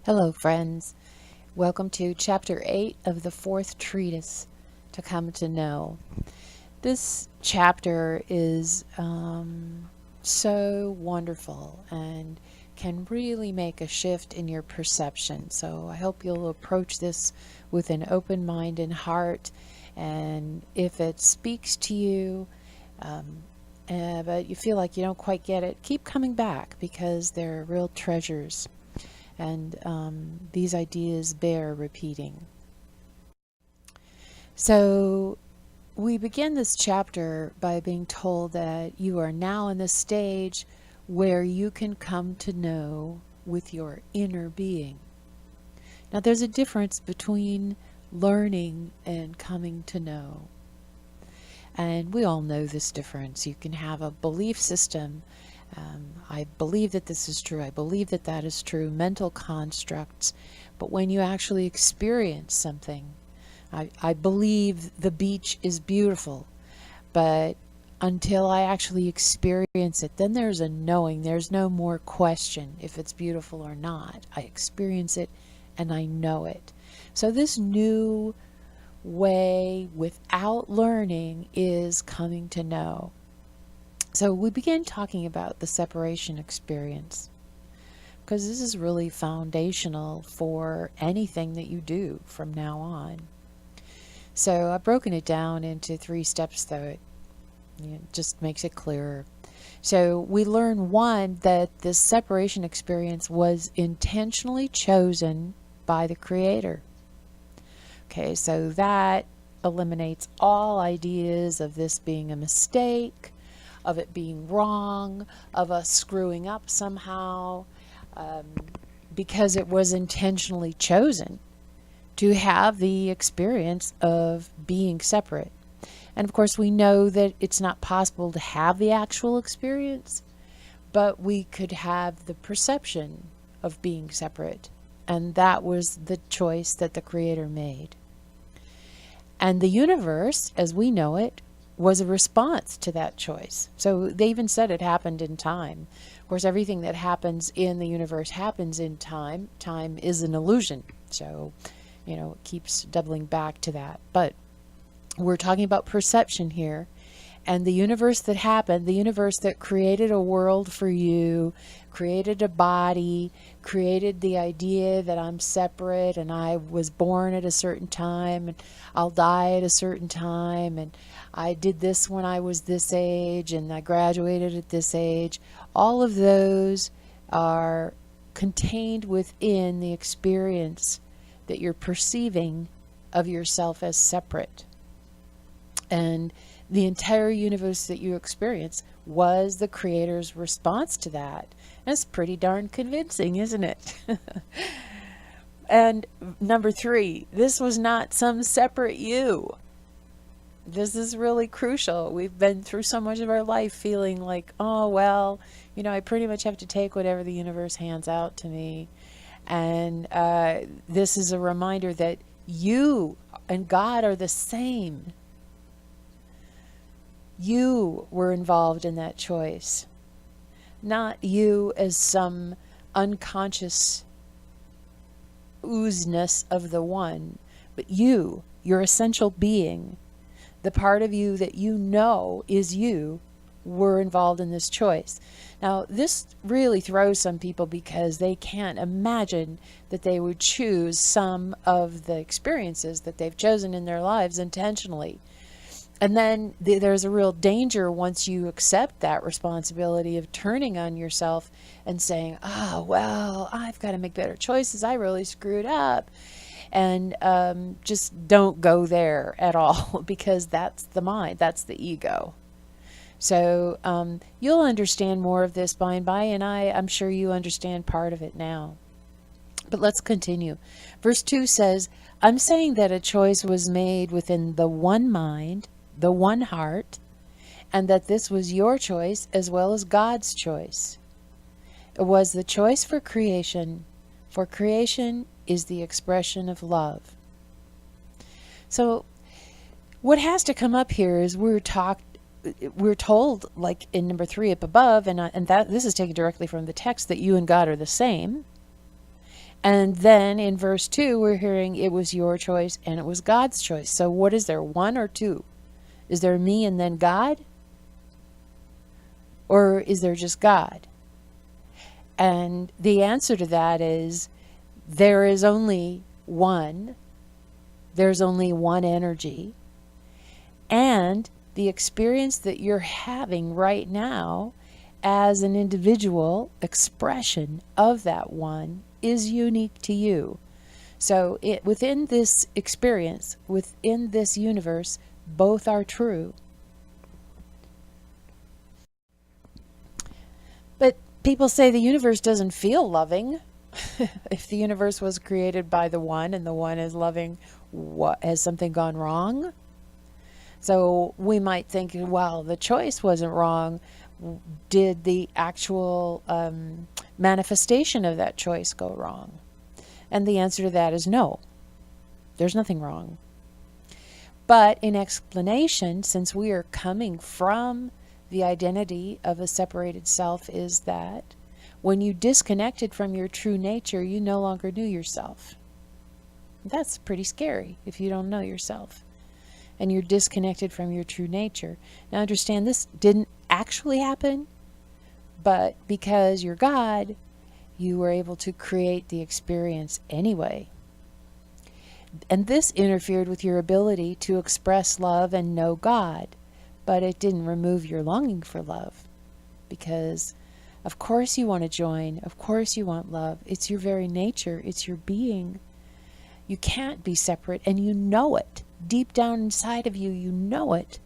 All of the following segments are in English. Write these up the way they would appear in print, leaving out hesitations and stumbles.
Hello, friends. Welcome to Chapter 8 of the fourth treatise, To Come to Know. This chapter is so wonderful and can really make a shift in your perception. So I hope you'll approach this with an open mind and heart. And if it speaks to you, but you feel like you don't quite get it, keep coming back because they're real treasures. And these ideas bear repeating. So we begin this chapter by being told that you are now in the stage where you can come to know with your inner being. Now there's a difference between learning and coming to know. And we all know this difference. You can have a belief system. I believe that this is true. I believe that that is true. Mental constructs. But when you actually experience something, I believe the beach is beautiful. But until I actually experience it, then there's a knowing. There's no more question if it's beautiful or not. I experience it and I know it. So this new way without learning is coming to know. So we begin talking about the separation experience because this is really foundational for anything that you do from now on. So I've broken it down into 3 steps, though it just makes it clearer. So we learn, one, that this separation experience was intentionally chosen by the Creator. Okay, so that eliminates all ideas of this being a mistake, of it being wrong, of us screwing up somehow, because it was intentionally chosen to have the experience of being separate. And of course, we know that it's not possible to have the actual experience, but we could have the perception of being separate. And that was the choice that the Creator made. And the universe, as we know it, was a response to that choice. So they even said it happened in time. Of course, everything that happens in the universe happens in time. Time is an illusion. So, it keeps doubling back to that. But we're talking about perception here. And the universe that happened, the universe that created a world for you, created a body, created the idea that I'm separate and I was born at a certain time and I'll die at a certain time and I did this when I was this age and I graduated at this age. All of those are contained within the experience that you're perceiving of yourself as separate. And the entire universe that you experience was the Creator's response to that. That's pretty darn convincing, isn't it? And number 3, this was not some separate you. This is really crucial. We've been through so much of our life feeling like, oh, well, I pretty much have to take whatever the universe hands out to me. And this is a reminder that you and God are the same. You were involved in that choice, not you as some unconscious oozeness of the one, but you, your essential being, the part of you that you know is you, were involved in this choice. Now, this really throws some people because they can't imagine that they would choose some of the experiences that they've chosen in their lives intentionally. And then there's a real danger once you accept that responsibility of turning on yourself and saying, oh, well, I've got to make better choices. I really screwed up. And just don't go there at all because that's the mind. That's the ego. So you'll understand more of this by and by, and I'm sure you understand part of it now. But let's continue. Verse 2 says, I'm saying that a choice was made within the one mind, the one heart, and that this was your choice as well as God's choice. It was the choice for creation, for creation is the expression of love. So what has to come up here is we're told, like in number 3 up above, and that this is taken directly from the text, that you and God are the same. And then in verse 2, we're hearing it was your choice and it was God's choice. So what is there, one or two? Is there me and then God? Or is there just God? And the answer to that is there is only one. There's only one energy. And the experience that you're having right now as an individual expression of that one is unique to you. So within this experience, within this universe, both are true. But people say the universe doesn't feel loving. If the universe was created by the one and the one is loving, what, has something gone wrong? So we might think, well, the choice wasn't wrong. Did the actual manifestation of that choice go wrong? And the answer to that is no. There's nothing wrong. But in explanation, since we are coming from the identity of a separated self, is that when you disconnected from your true nature, you no longer knew yourself. That's pretty scary if you don't know yourself and you're disconnected from your true nature. Now understand, this didn't actually happen, but because you're God, you were able to create the experience anyway. And this interfered with your ability to express love and know God, but it didn't remove your longing for love, because of course you want to join, of course you want love. It's your very nature, it's your being. You can't be separate, and you know it. Deep down inside of you, you know it.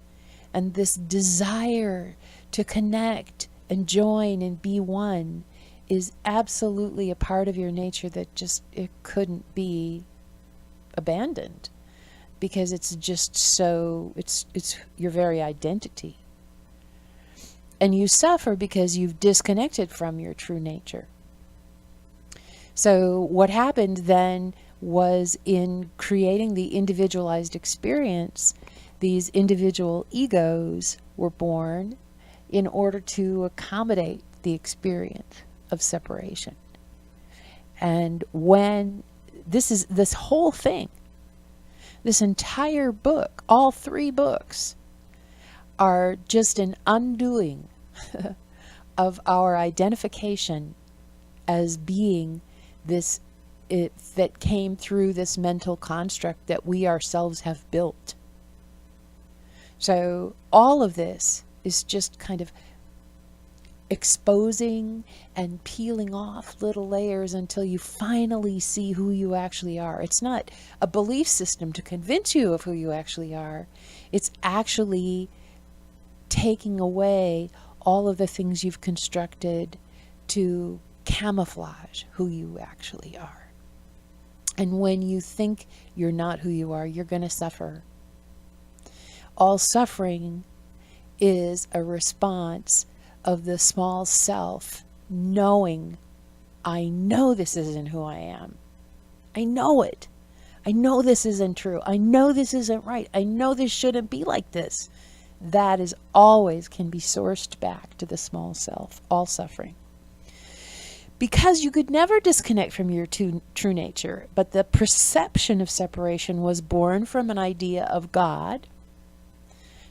And this desire to connect and join and be one is absolutely a part of your nature that just, it couldn't be abandoned, because it's just so, it's your very identity. And you suffer because you've disconnected from your true nature. So what happened then was, in creating the individualized experience, these individual egos were born in order to accommodate the experience of separation. And when this whole thing, this entire book, all 3 books, are just an undoing of our identification as being this, that came through this mental construct that we ourselves have built. So all of this is just kind of exposing and peeling off little layers until you finally see who you actually are. It's not a belief system to convince you of who you actually are. It's actually taking away all of the things you've constructed to camouflage who you actually are. And when you think you're not who you are, you're going to suffer. All suffering is a response of the small self knowing, I know this isn't who I am. I know it. I know this isn't true. I know this isn't right. I know this shouldn't be like this. That is always can be sourced back to the small self, all suffering. Because you could never disconnect from your true nature, but the perception of separation was born from an idea of God,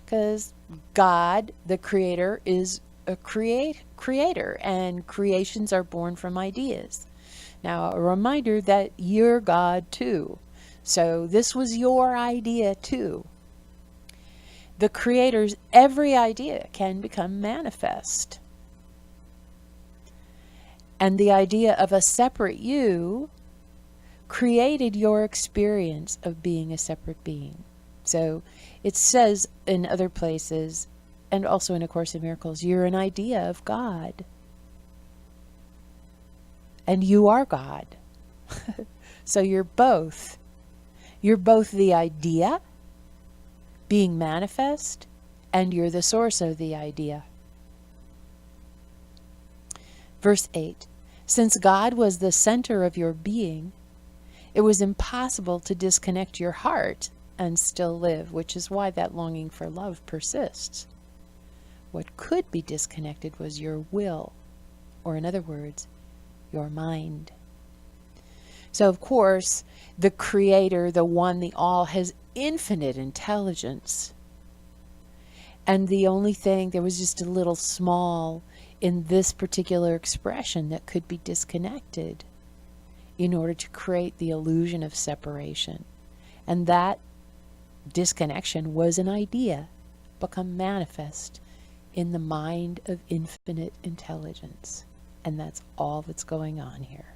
because God, the creator, is a creator, and creations are born from ideas. Now, a reminder that you're God too. So this was your idea too. The creator's every idea can become manifest. And the idea of a separate you created your experience of being a separate being. So it says in other places, and also in A Course in Miracles, you're an idea of God. And you are God. So you're both. You're both the idea being manifest, and you're the source of the idea. Verse 8, since God was the center of your being, it was impossible to disconnect your heart and still live, which is why that longing for love persists. What could be disconnected was your will, or in other words, your mind. So, of course, the Creator, the One, the All, has infinite intelligence. And the only thing, there was just a little small in this particular expression that could be disconnected in order to create the illusion of separation. And that disconnection was an idea become manifest in the mind of infinite intelligence. And that's all that's going on here.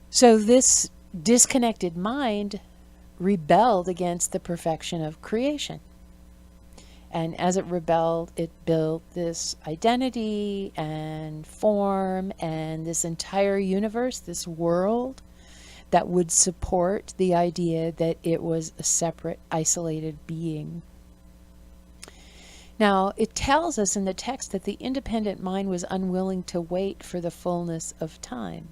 So this disconnected mind rebelled against the perfection of creation. And as it rebelled, it built this identity and form and this entire universe, this world that would support the idea that it was a separate, isolated being. Now, it tells us in the text that the independent mind was unwilling to wait for the fullness of time.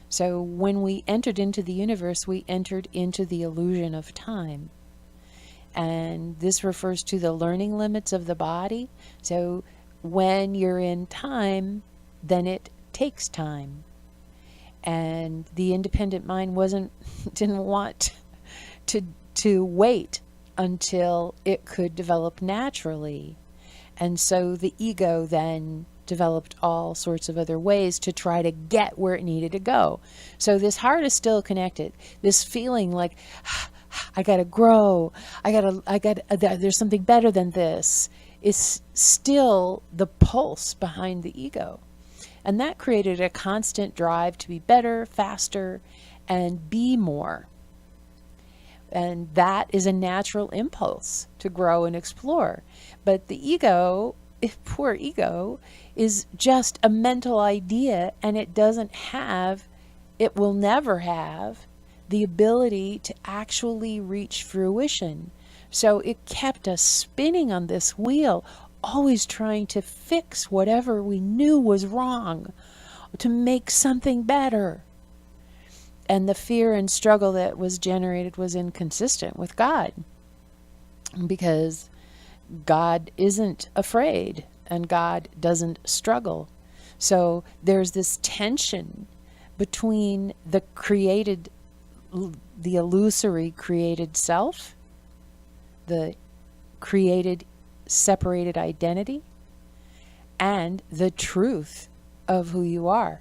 So when we entered into the universe, we entered into the illusion of time. And this refers to the learning limits of the body. So when you're in time, then it takes time. And the independent mind didn't want to wait until it could develop naturally. And so the ego then developed all sorts of other ways to try to get where it needed to go. So this heart is still connected. This feeling like, I gotta grow, there's something better than this, is still the pulse behind the ego. And that created a constant drive to be better, faster, and be more. And that is a natural impulse to grow and explore. But the ego, poor ego, is just a mental idea, and it will never have the ability to actually reach fruition. So it kept us spinning on this wheel, always trying to fix whatever we knew was wrong, to make something better. And the fear and struggle that was generated was inconsistent with God, because God isn't afraid and God doesn't struggle. So there's this tension between the illusory created self, the created separated identity, and the truth of who you are.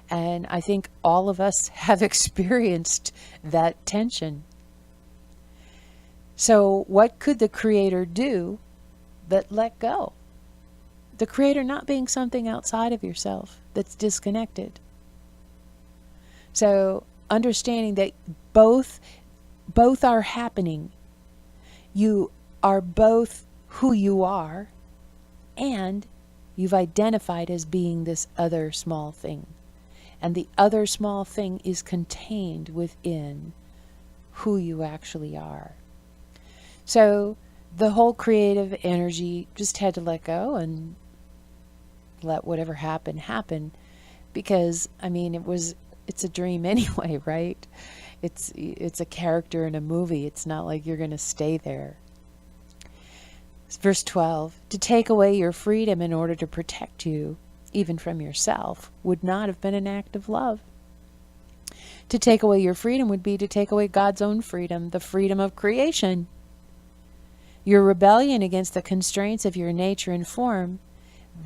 And I think all of us have experienced that tension. So what could the Creator do but let go? The Creator not being something outside of yourself that's disconnected. So understanding that both are happening. You are both who you are, and you've identified as being this other small thing. And the other small thing is contained within who you actually are. So the whole creative energy just had to let go and let whatever happen, happen. Because, I mean, it's a dream anyway, right? It's a character in a movie. It's not like you're going to stay there. Verse 12, to take away your freedom in order to protect you, even from yourself, would not have been an act of love. To take away your freedom would be to take away God's own freedom, the freedom of creation. Your rebellion against the constraints of your nature and form,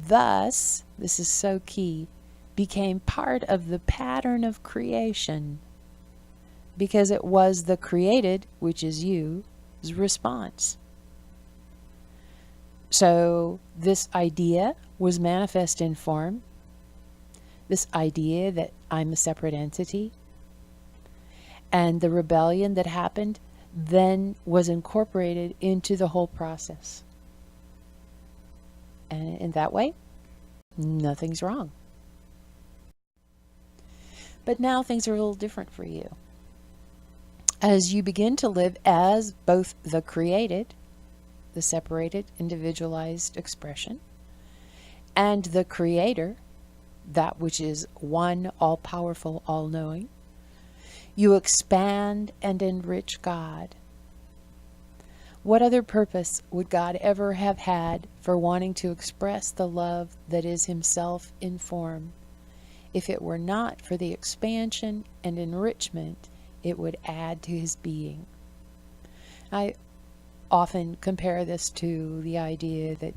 thus, this is so key, became part of the pattern of creation, because it was the created, which is you's response. So this idea was manifest in form, this idea that I'm a separate entity, and the rebellion that happened then was incorporated into the whole process. And in that way, nothing's wrong. But now things are a little different for you. As you begin to live as both the created, the separated, individualized expression, and the Creator, that which is one, all-powerful, all-knowing, you expand and enrich God. What other purpose would God ever have had for wanting to express the love that is Himself in form, if it were not for the expansion and enrichment it would add to His being? I often compare this to the idea that,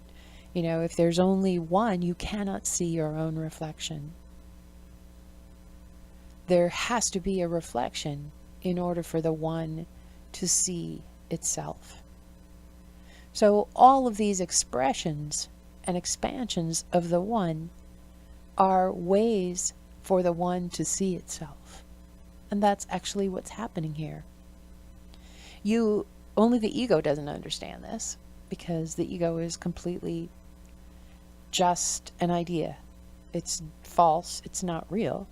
if there's only one, you cannot see your own reflection. There has to be a reflection in order for the one to see itself. So all of these expressions and expansions of the one are ways for the one to see itself. And that's actually what's happening here. Only the ego doesn't understand this, because the ego is completely just an idea. It's false. It's not real.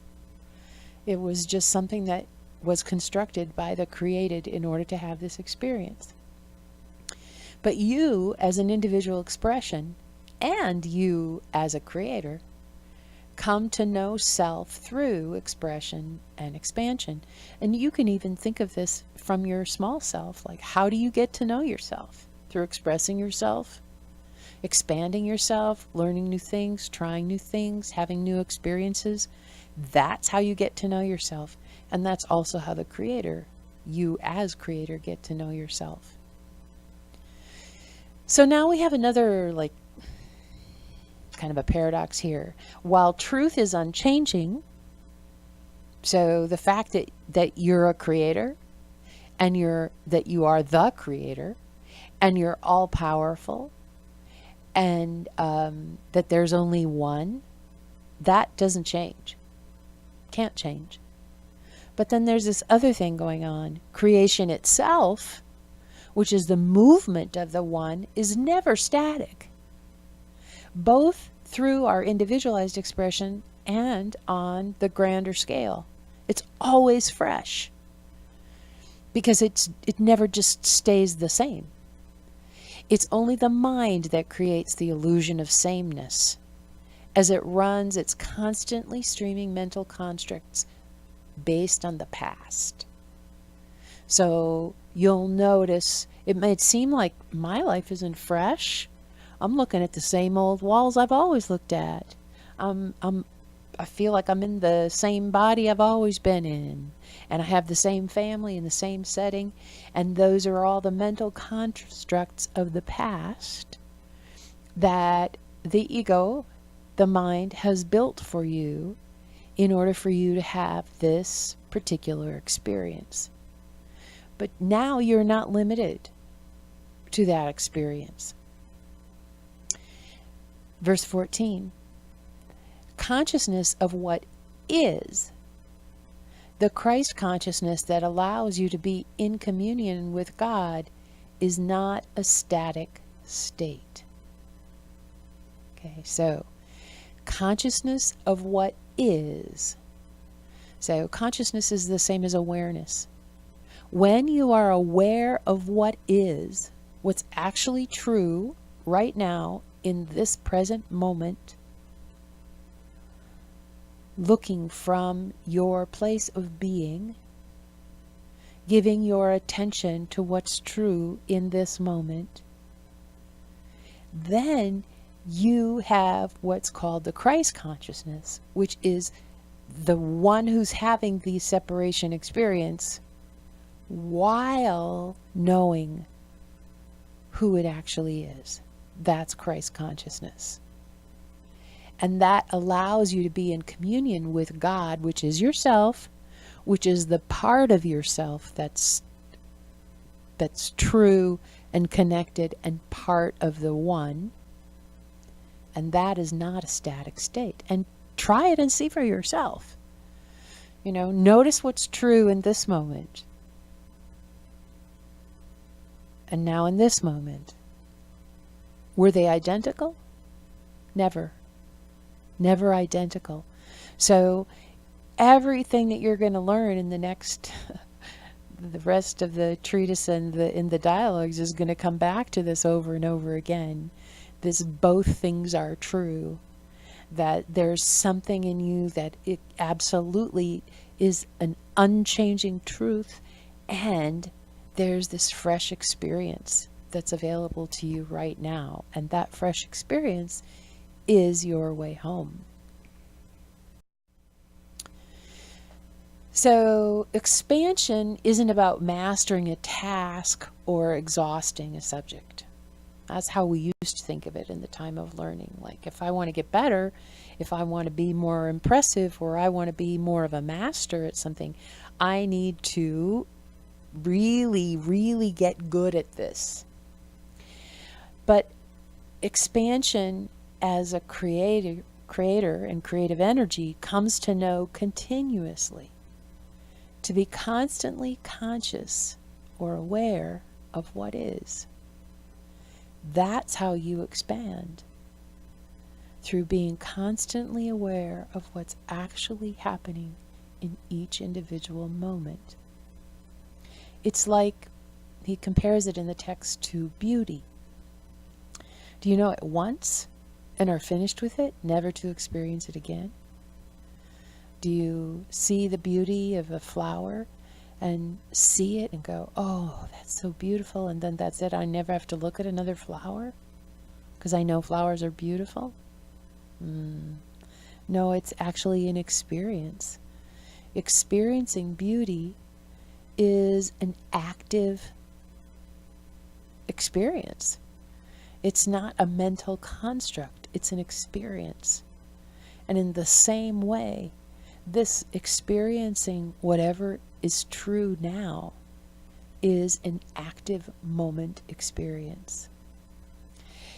It was just something that was constructed by the created in order to have this experience. But you as an individual expression and you as a creator come to know self through expression and expansion. And you can even think of this from your small self. Like, how do you get to know yourself? Through expressing yourself, expanding yourself, learning new things, trying new things, having new experiences. That's how you get to know yourself. And that's also how the creator, you as creator, get to know yourself. So now we have another, kind of a paradox here. While truth is unchanging, so the fact that you're a creator, and that you are the creator, and you're all powerful, and that there's only one, that doesn't change. Can't change. But then there's this other thing going on. Creation itself, which is the movement of the one, is never static. Both through our individualized expression and on the grander scale. It's always fresh. Because it never just stays the same. It's only the mind that creates the illusion of sameness. As it runs its constantly streaming mental constructs based on the past. So you'll notice, it might seem like my life isn't fresh. I'm looking at the same old walls I've always looked at. I feel like I'm in the same body I've always been in. And I have the same family in the same setting. And those are all the mental constructs of the past that the ego, the mind, has built for you in order for you to have this particular experience. But now you're not limited to that experience. Verse 14, consciousness of what is, the Christ consciousness that allows you to be in communion with God, is not a static state. Okay, so consciousness of what is. So consciousness is the same as awareness. When you are aware of what is, what's actually true right now in this present moment, looking from your place of being, giving your attention to what's true in this moment, then you have what's called the Christ consciousness, which is the one who's having the separation experience while knowing who it actually is. That's Christ consciousness. And that allows you to be in communion with God, which is yourself, which is the part of yourself that's true and connected and part of the one. And that is not a static state. And try it and see for yourself. Notice what's true in this moment. And now in this moment. Were they identical? Never. Never identical. So everything that you're going to learn in the rest of the treatise and in the dialogues is going to come back to this over and over again. This both things are true. That there's something in you that it absolutely is an unchanging truth, and there's this fresh experience that's available to you right now. And that fresh experience is your way home. So, expansion isn't about mastering a task or exhausting a subject. That's how we used to think of it in the time of learning. Like, if I want to get better, if I want to be more impressive, or I want to be more of a master at something, I need to really, really get good at this. But expansion as a creator and creative energy comes to know continuously, to be constantly conscious or aware of what is. That's how you expand, through being constantly aware of what's actually happening in each individual moment. It's like, he compares it in the text to beauty. Do you know it once and are finished with it, never to experience it again? Do you see the beauty of a flower and see it and go, oh, that's so beautiful, and then that's it, I never have to look at another flower because I know flowers are beautiful? No, it's actually an experience. Experiencing beauty is an active experience. It's not a mental construct, it's an experience. And in the same way, this experiencing whatever is true now is an active moment experience.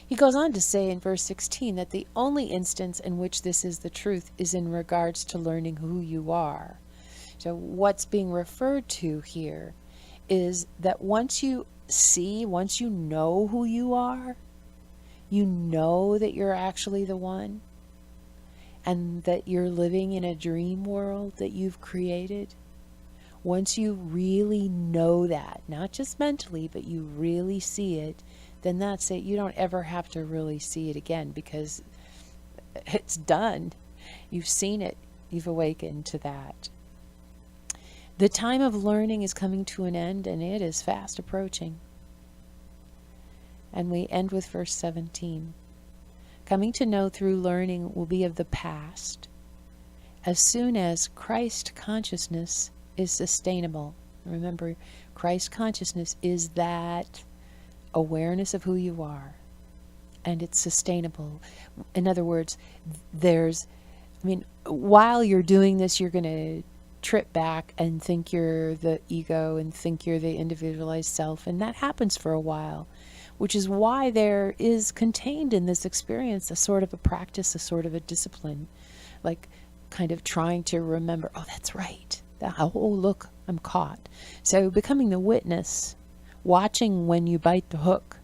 He goes on to say in verse 16 that the only instance in which this is the truth is in regards to learning who you are. So what's being referred to here is that once you know who you are, you know that you're actually the one, and that you're living in a dream world that you've created. Once you really know that, not just mentally, but you really see it, then that's it. You don't ever have to really see it again, because it's done. You've seen it. You've awakened to that. The time of learning is coming to an end, and it is fast approaching. And we end with verse 17. Coming to know through learning will be of the past, as soon as Christ consciousness is sustainable. Remember, Christ consciousness is that awareness of who you are, and it's sustainable. In other words, while you're doing this, you're going to trip back and think you're the ego and think you're the individualized self, and that happens for a while, which is why there is contained in this experience a sort of a practice, a sort of a discipline, like kind of trying to remember, oh, that's right. Oh, look, I'm caught. So becoming the witness, watching when you bite the hook,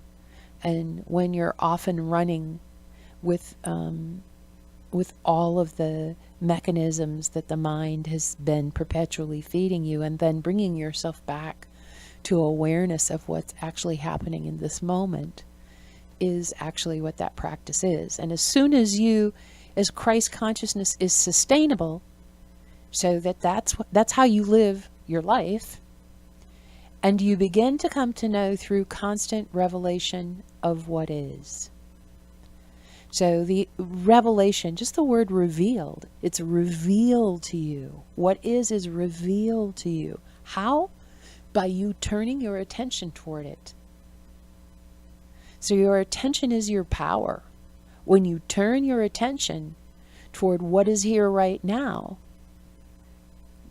and when you're off and running with all of the mechanisms that the mind has been perpetually feeding you, and then bringing yourself back to awareness of what's actually happening in this moment, is actually what that practice is. And as soon as Christ consciousness is sustainable, so that's how you live your life, and you begin to come to know through constant revelation of what is. So the revelation, just the word revealed, it's revealed to you. What is revealed to you. How? By you turning your attention toward it. So your attention is your power. When you turn your attention toward what is here right now,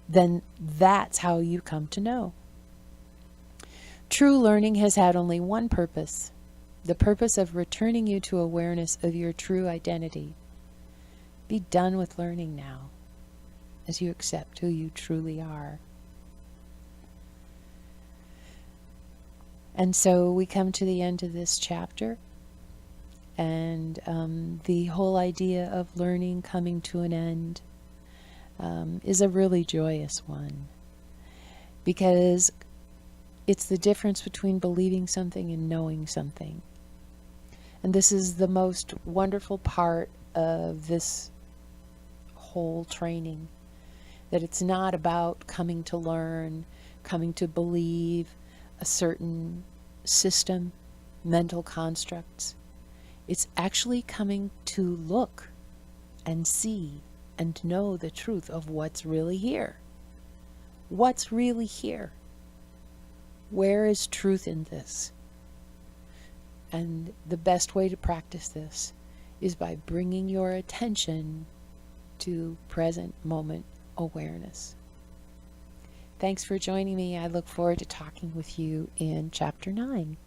then that's how you come to know. True learning has had only one purpose, the purpose of returning you to awareness of your true identity. Be done with learning now, as you accept who you truly are. And so we come to the end of this chapter, and the whole idea of learning coming to an end is a really joyous one, because it's the difference between believing something and knowing something. And this is the most wonderful part of this whole training, that it's not about coming to learn, coming to believe a certain system. mental constructs. It's actually coming to look and see and know the truth of what's really here. What's really here? Where is truth in this? And the best way to practice this is by bringing your attention to present moment awareness. Thanks for joining me. I look forward to talking with you in Chapter 9.